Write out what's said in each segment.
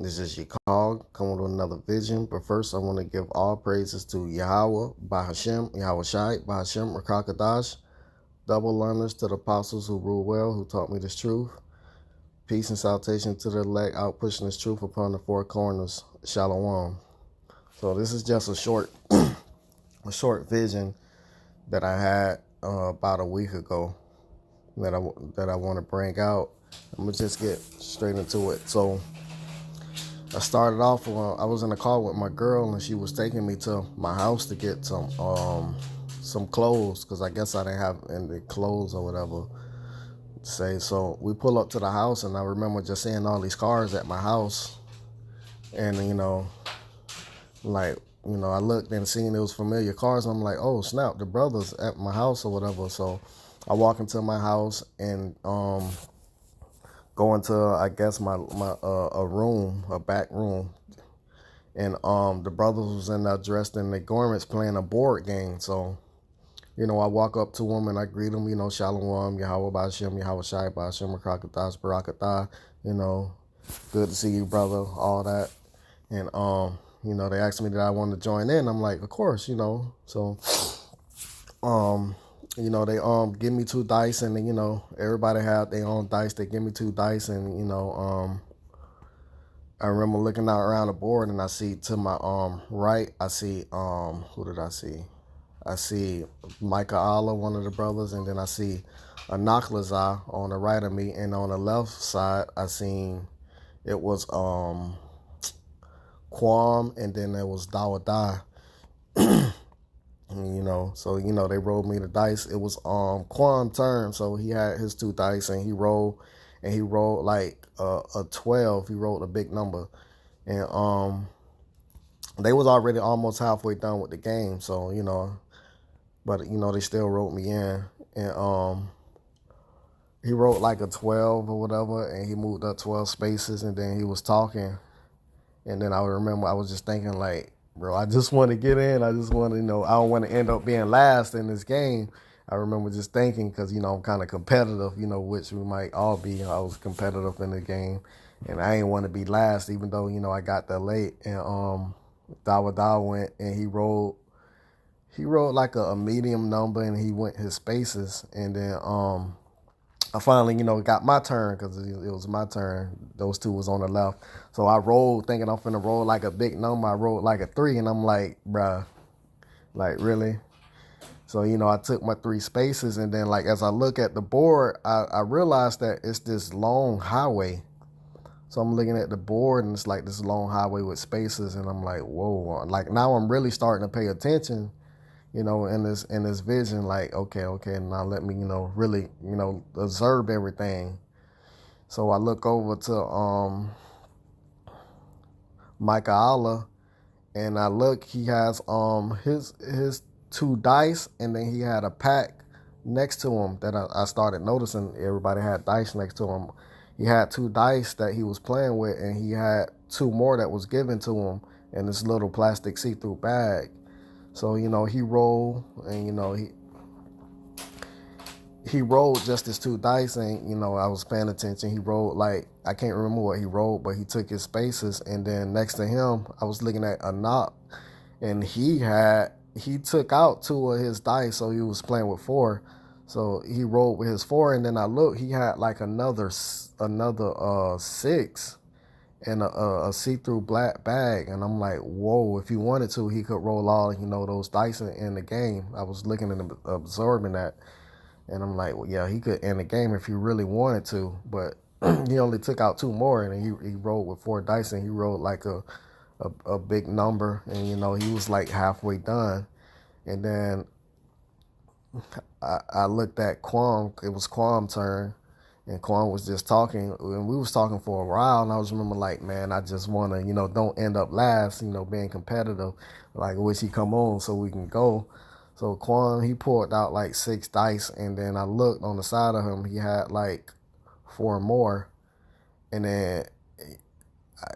This is your call, coming with another vision. But first, I want to give all praises to Yahweh, Bahashem, Yahweh Shai, Bahashem, Rakakadash, double learners to the apostles who rule well, who taught me this truth. Peace and salutation to the elect, out pushing this truth upon the four corners. Shalom. So this is just a short vision that I had about a week ago that I want to bring out. I'm gonna just get straight into it. So I started off I was in a car with my girl, and she was taking me to my house to get some clothes, because I guess I didn't have any clothes or whatever to say. So we pull up to the house, and I remember just seeing all these cars at my house, and I looked and seen those familiar cars. And I'm like, oh snap, the brothers at my house or whatever. So I walk into my house and go into, I guess, my a room, a back room, and the brothers was in there dressed in their garments playing a board game. So I walk up to them and I greet them, Shalom, Yahweh Ba'ashem, Yahweh Shai, Ba'ashem, Rakakatash, Barakatah, good to see you, brother, all that. And they asked me that I wanted to join in. I'm like, of course, So they give me two dice, and everybody had their own dice. They give me two dice, and I remember looking out around the board, and I see to my right, I see who did I see? I see Micah Allah, one of the brothers, and then I see a Nakhlazah on the right of me, and on the left side I seen it was Quam, and then there was Dawadah. So they rolled me the dice. It was Quam turn, so he had his two dice, and he rolled like a 12. He rolled a big number, and they was already almost halfway done with the game. So but they still wrote me in, and he wrote like a 12 or whatever, and he moved up 12 spaces, and then he was talking, and then I remember I was just thinking like, bro, I just want to get in. I just want to, I don't want to end up being last in this game. I remember just thinking, because, I'm kind of competitive, which we might all be. I was competitive in the game, and I didn't want to be last, even though, I got there late. And Dawa went, and he rolled like a medium number, and he went his spaces. And then I finally, got my turn, because it was my turn. Those two was on the left. So I rolled thinking I'm finna roll like a big number. I rolled like a 3, and I'm like, bruh, like, really? So, I took my 3 spaces, and then, like, as I look at the board, I realized that it's this long highway. So I'm looking at the board, and it's like this long highway with spaces, and I'm like, whoa. Like, now I'm really starting to pay attention, in this vision, like, okay, now let me, really, observe everything. So I look over to Micah Allah, and I look, he has his 2 dice, and then he had a pack next to him that I started noticing. Everybody had dice next to him. He had 2 dice that he was playing with, and he had 2 more that was given to him in this little plastic see-through bag. So, he rolled, and, he rolled just his 2 dice, and, I was paying attention. He rolled, like, I can't remember what he rolled, but he took his spaces, and then next to him, I was looking at a knock, and he took out 2 of his dice, so he was playing with 4. So he rolled with his 4, and then I looked, he had like another 6 and a see-through black bag, and I'm like, whoa, if he wanted to, he could roll all, those dice in the game. I was looking and absorbing that, and I'm like, well, yeah, he could end the game if he really wanted to, but he only took out 2 more, and he rolled with 4 dice, and he rolled like a big number, and he was like halfway done. And then I looked at Quam. It was Quam's turn, and Quan was just talking, and we was talking for a while, and I was remember like, man, I just want to, don't end up last, being competitive. Like, wish he come on so we can go. So Quan, he pulled out like 6 dice, and then I looked on the side of him, he had like 4 more, and then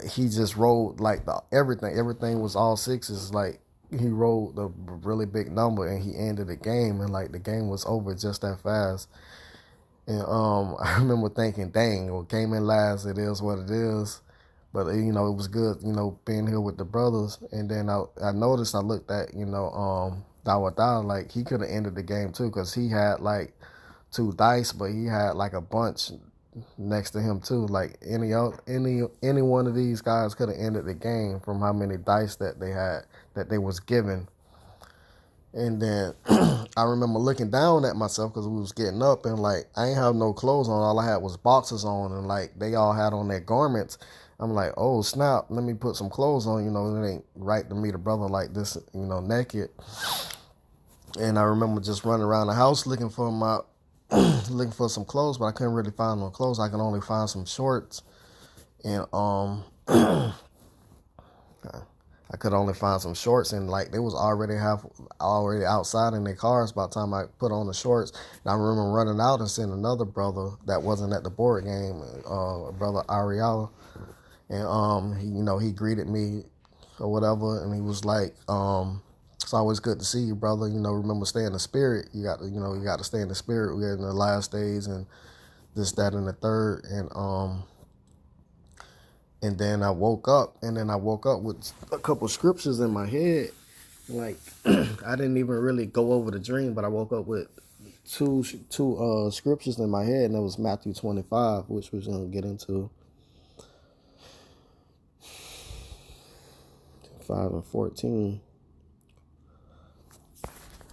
he just rolled like everything was all 6s. Like, he rolled a really big number, and he ended the game, and like the game was over just that fast. And I remember thinking, dang, well, came in last, it is what it is. But it was good, being here with the brothers. And then I noticed, I looked at, Dawada, like he could have ended the game too, because he had like two dice, but he had like a bunch next to him too. Like any one of these guys could have ended the game from how many dice that they had, that they was given. And then I remember looking down at myself because we was getting up, and like I ain't have no clothes on. All I had was boxers on, and like they all had on their garments. I'm like, oh snap, let me put some clothes on. It ain't right to meet a brother like this, naked. And I remember just running around the house looking for looking for some clothes, but I couldn't really find no clothes. I could only find some shorts, and I could only find some shorts, and like they was already outside in their cars by the time I put on the shorts. And I remember running out and seeing another brother that wasn't at the board game, brother Ariella, and he greeted me or whatever, and he was like, it's always good to see you, brother. Remember, stay in the spirit. You got to stay in the spirit. We're in the last days, and this, that, and the third, and then I woke up, with a couple scriptures in my head. Like, I didn't even really go over the dream, but I woke up with two scriptures in my head, and it was Matthew 25, which we're going to get into. 5 and 14.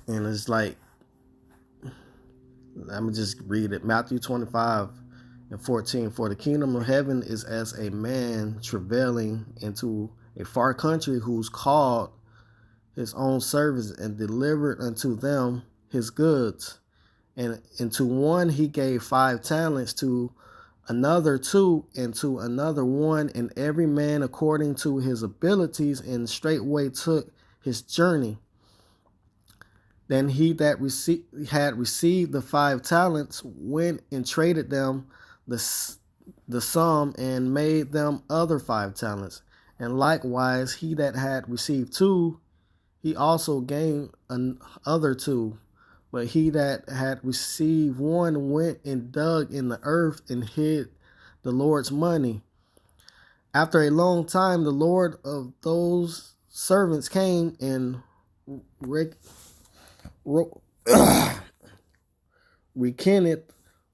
And it's like, I'm going to just read it. Matthew 25 and 14. For the kingdom of heaven is as a man travailing into a far country, who's called his own servants and delivered unto them his goods. And to one he gave 5 talents, to another 2, and to another 1, and every man according to his abilities, and straightway took his journey. Then he that had received the 5 talents went and traded them the sum, and made them other 5 talents. And likewise he that had received 2, he also gained other 2. But he that had received 1 went and dug in the earth and hid the Lord's money. After a long time, the Lord of those servants came and reckoned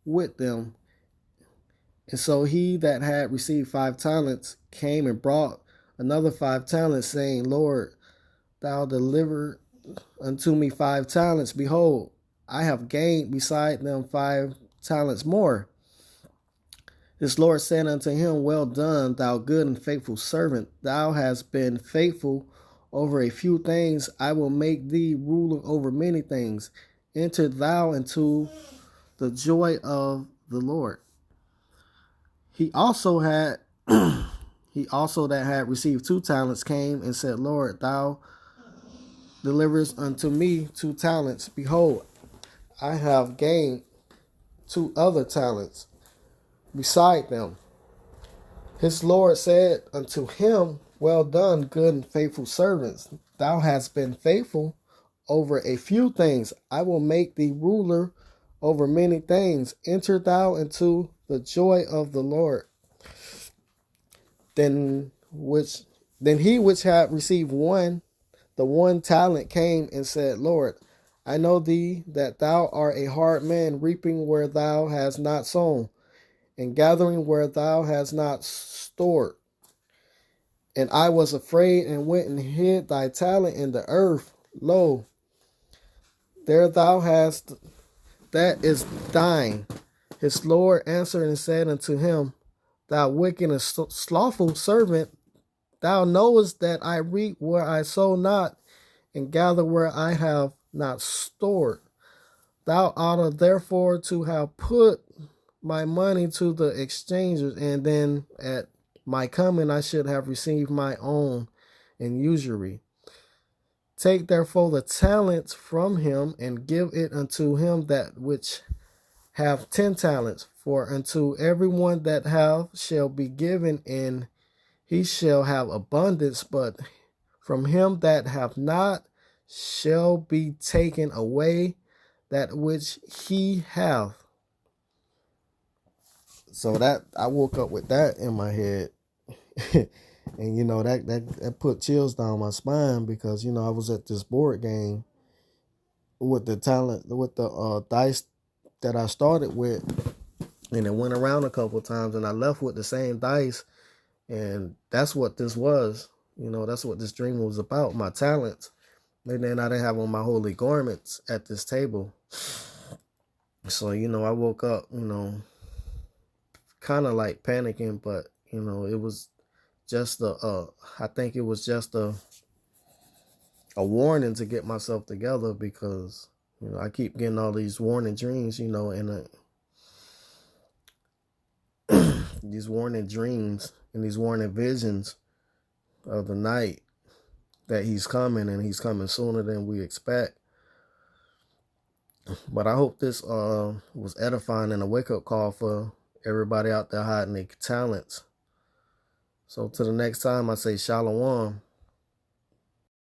with them. And so he that had received 5 talents came and brought another 5 talents, saying, Lord, thou delivered unto me 5 talents. Behold, I have gained beside them 5 talents more. His Lord said unto him, Well done, thou good and faithful servant. Thou hast been faithful over a few things. I will make thee ruler over many things. Enter thou into the joy of the Lord. He also that had received 2 talents came and said, Lord, thou deliverest unto me 2 talents. Behold, I have gained 2 other talents beside them. His Lord said unto him, Well done, good and faithful servants. Thou hast been faithful over a few things. I will make thee ruler over many things. Enter thou into the joy of the Lord. Then he which had received the 1 talent came and said, Lord, I know thee that thou art a hard man, reaping where thou hast not sown, and gathering where thou hast not stored. And I was afraid and went and hid thy talent in the earth. Lo, there thou hast, that is thine. His Lord answered and said unto him, Thou wicked and slothful servant, thou knowest that I reap where I sow not, and gather where I have not stored. Thou ought therefore to have put my money to the exchangers, and then at my coming I should have received my own in usury. Take therefore the talents from him, and give it unto him that which have 10 talents. For unto everyone that hath shall be given, and he shall have abundance, but from him that hath not shall be taken away that which he hath. So that I woke up with that in my head, And that put chills down my spine because I was at this board game with the talent with the dice that I started with, and it went around a couple times, and I left with the same dice, and that's what this was. That's what this dream was about. My talents. And then I didn't have on my holy garments at this table. So I woke up, kind of like panicking, but it was just I think it was just a warning to get myself together because I keep getting all these warning dreams, and these warning dreams and these warning visions of the night that he's coming, and he's coming sooner than we expect. But I hope this was edifying and a wake-up call for everybody out there hiding their talents. So till the next time, I say shalom.